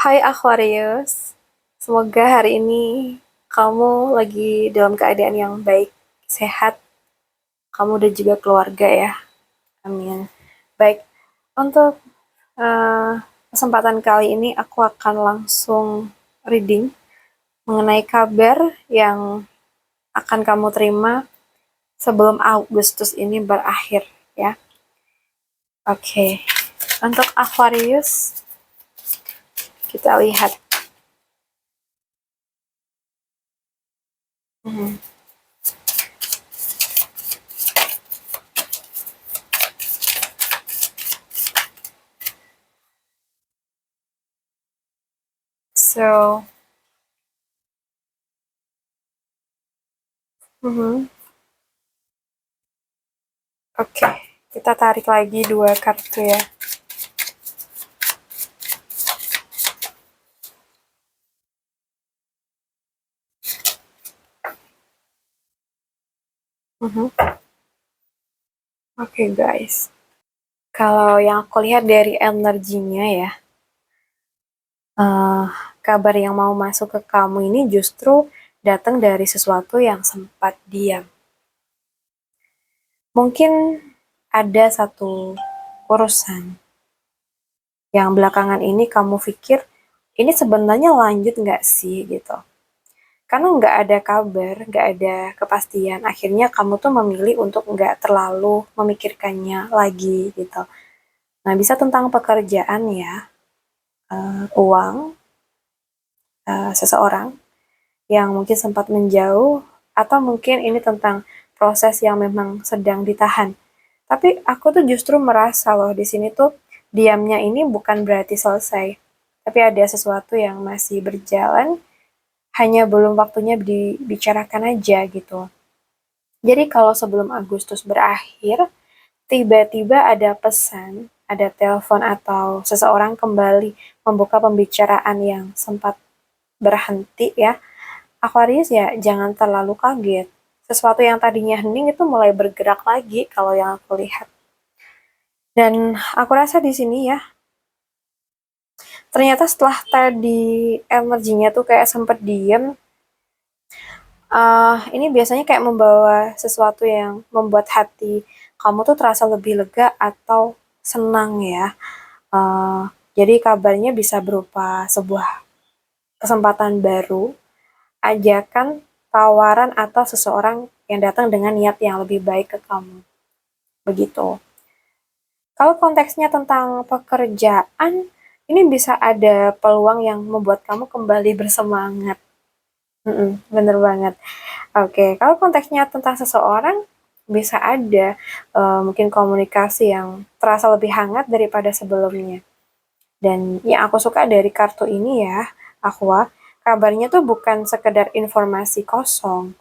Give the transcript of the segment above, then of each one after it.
Hai Aquarius, semoga hari ini kamu lagi dalam keadaan yang baik, sehat, kamu dan juga keluarga ya. Amin. Baik, untuk eh, kesempatan kali ini aku akan langsung reading mengenai kabar yang akan kamu terima sebelum Agustus ini berakhir ya. Oke, untuk Aquarius kita lihat. Hmm. So, mhm. Oke, kita tarik lagi dua kartu ya. Mhm. Oke guys, kalau yang aku lihat dari energinya ya, eh, kabar yang mau masuk ke kamu ini justru datang dari sesuatu yang sempat diam. Mungkin ada satu urusan yang belakangan ini kamu pikir, ini sebenarnya lanjut nggak sih gitu. Karena nggak ada kabar, nggak ada kepastian, akhirnya kamu tuh memilih untuk nggak terlalu memikirkannya lagi gitu. Nah, bisa tentang pekerjaan ya, uang, seseorang yang mungkin sempat menjauh, atau mungkin ini tentang proses yang memang sedang ditahan. Tapi aku tuh justru merasa loh di sini tuh diamnya ini bukan berarti selesai, tapi ada sesuatu yang masih berjalan, hanya belum waktunya dibicarakan aja gitu. Jadi kalau sebelum Agustus berakhir, tiba-tiba ada pesan, ada telepon atau seseorang kembali membuka pembicaraan yang sempat berhenti ya. Aquarius ya jangan terlalu kaget. Sesuatu yang tadinya hening itu mulai bergerak lagi kalau yang aku lihat. Dan aku rasa di sini ya, ternyata setelah tadi energinya tuh kayak sempet diem, ini biasanya kayak membawa sesuatu yang membuat hati kamu tuh terasa lebih lega atau senang ya. Eh, jadi kabarnya bisa berupa sebuah kesempatan baru, ajakan, tawaran atau seseorang yang datang dengan niat yang lebih baik ke kamu. Begitu. Kalau konteksnya tentang pekerjaan, ini bisa ada peluang yang membuat kamu kembali bersemangat. Bener banget. Oke, kalau konteksnya tentang seseorang, bisa ada mungkin komunikasi yang terasa lebih hangat daripada sebelumnya. Dan yang aku suka dari kartu ini ya, Aqua, kabarnya tuh bukan sekedar informasi kosong.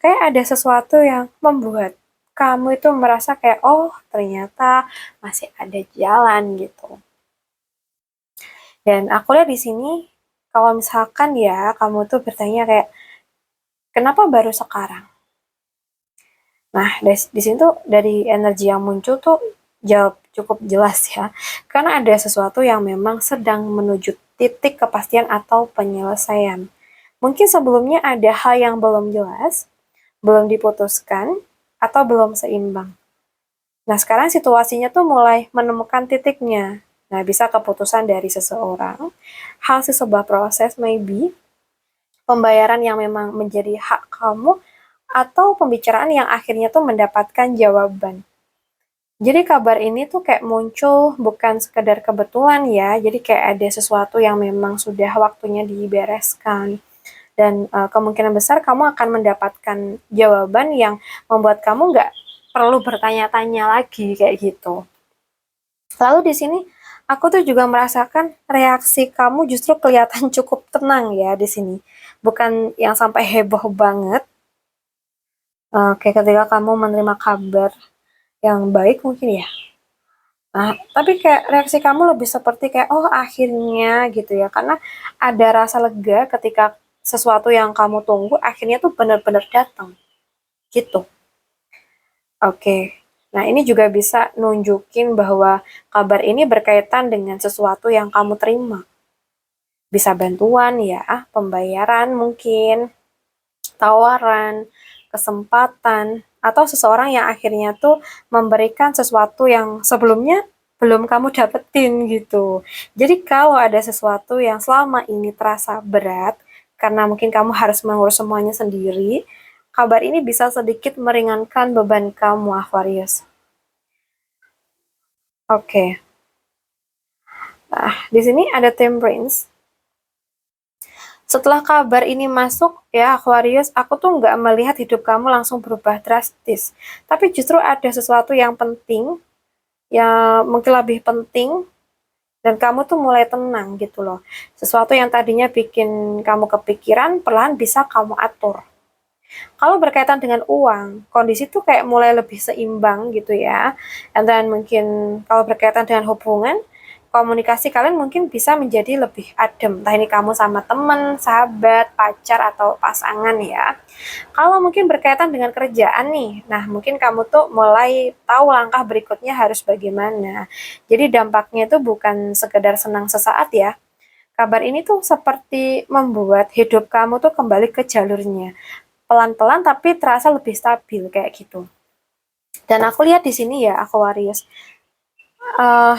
Kayak ada sesuatu yang membuat kamu itu merasa kayak, oh ternyata masih ada jalan gitu. Dan aku lihat di sini, kalau misalkan ya kamu tuh bertanya kayak, kenapa baru sekarang? Nah, di sini tuh dari energi yang muncul tuh jawab cukup jelas ya. Karena ada sesuatu yang memang sedang menuju titik kepastian atau penyelesaian. Mungkin sebelumnya ada hal yang belum jelas, belum diputuskan, atau belum seimbang. Nah, sekarang situasinya tuh mulai menemukan titiknya. Nah, bisa keputusan dari seseorang, hasil sebuah proses maybe, pembayaran yang memang menjadi hak kamu, atau pembicaraan yang akhirnya tuh mendapatkan jawaban. Jadi kabar ini tuh kayak muncul bukan sekedar kebetulan ya, jadi kayak ada sesuatu yang memang sudah waktunya dibereskan. Dan kemungkinan besar kamu akan mendapatkan jawaban yang membuat kamu nggak perlu bertanya-tanya lagi kayak gitu. Lalu di sini aku tuh juga merasakan reaksi kamu justru kelihatan cukup tenang ya di sini. Bukan yang sampai heboh banget. Kayak ketika kamu menerima kabar yang baik mungkin ya. Nah, tapi kayak reaksi kamu lebih seperti kayak, oh akhirnya gitu ya. Karena ada rasa lega ketika sesuatu yang kamu tunggu akhirnya tuh benar-benar datang. Gitu. Oke. Nah, ini juga bisa nunjukin bahwa kabar ini berkaitan dengan sesuatu yang kamu terima. Bisa bantuan ya, pembayaran mungkin, tawaran, kesempatan, atau seseorang yang akhirnya tuh memberikan sesuatu yang sebelumnya belum kamu dapetin gitu. Jadi kalau ada sesuatu yang selama ini terasa berat, karena mungkin kamu harus mengurus semuanya sendiri, kabar ini bisa sedikit meringankan beban kamu, Aquarius. Oke. Nah, di sini ada Temperance. Setelah kabar ini masuk, ya Aquarius, aku tuh nggak melihat hidup kamu langsung berubah drastis. Tapi justru ada sesuatu yang penting, yang mungkin lebih penting, dan kamu tuh mulai tenang gitu loh. Sesuatu yang tadinya bikin kamu kepikiran, perlahan bisa kamu atur. Kalau berkaitan dengan uang, kondisi tuh kayak mulai lebih seimbang gitu ya. And then mungkin kalau berkaitan dengan hubungan, komunikasi kalian mungkin bisa menjadi lebih adem. Entah ini kamu sama temen, sahabat, pacar, atau pasangan ya. Kalau mungkin berkaitan dengan kerjaan nih, nah mungkin kamu tuh mulai tahu langkah berikutnya harus bagaimana. Jadi dampaknya itu bukan sekedar senang sesaat ya. Kabar ini tuh seperti membuat hidup kamu tuh kembali ke jalurnya pelan-pelan tapi terasa lebih stabil kayak gitu. Dan aku lihat di sini ya Aquarius. Uh,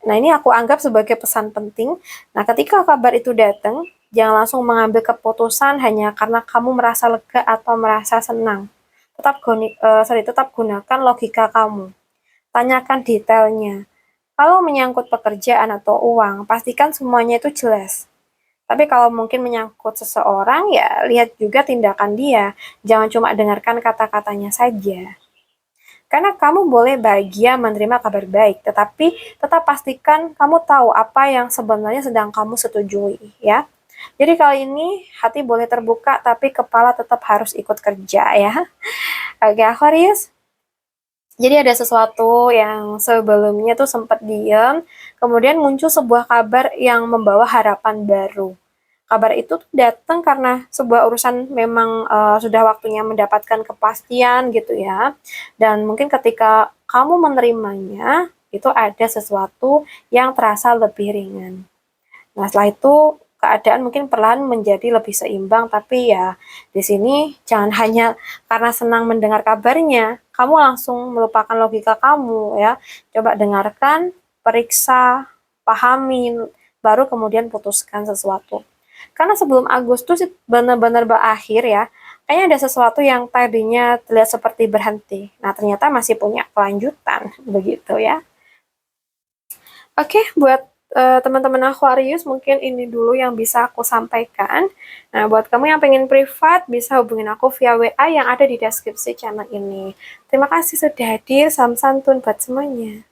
nah ini aku anggap sebagai pesan penting. Nah ketika kabar itu datang, jangan langsung mengambil keputusan hanya karena kamu merasa lega atau merasa senang. Tetap gunakan logika kamu. Tanyakan detailnya. Kalau menyangkut pekerjaan atau uang, pastikan semuanya itu jelas. Tapi kalau mungkin menyangkut seseorang, ya lihat juga tindakan dia. Jangan cuma dengarkan kata-katanya saja. Karena kamu boleh bahagia menerima kabar baik, tetapi tetap pastikan kamu tahu apa yang sebenarnya sedang kamu setujui, ya. Jadi kali ini hati boleh terbuka, tapi kepala tetap harus ikut kerja, ya. Oke, Aquarius. Jadi ada sesuatu yang sebelumnya tuh sempat diam, kemudian muncul sebuah kabar yang membawa harapan baru. Kabar itu tuh datang karena sebuah urusan memang sudah waktunya mendapatkan kepastian gitu ya. Dan mungkin ketika kamu menerimanya, itu ada sesuatu yang terasa lebih ringan. Nah, setelah itu keadaan mungkin perlahan menjadi lebih seimbang, tapi ya di sini jangan hanya karena senang mendengar kabarnya, kamu langsung melupakan logika kamu ya. Coba dengarkan, periksa, pahami, baru kemudian putuskan sesuatu. Karena sebelum Agustus benar-benar berakhir ya, kayaknya ada sesuatu yang tadinya terlihat seperti berhenti. Nah, ternyata masih punya kelanjutan, begitu ya. Oke, buat teman-teman Aquarius, mungkin ini dulu yang bisa aku sampaikan. Nah, buat kamu yang pengen privat, bisa hubungin aku via WA yang ada di deskripsi channel ini. Terima kasih sudah hadir, salam santun buat semuanya.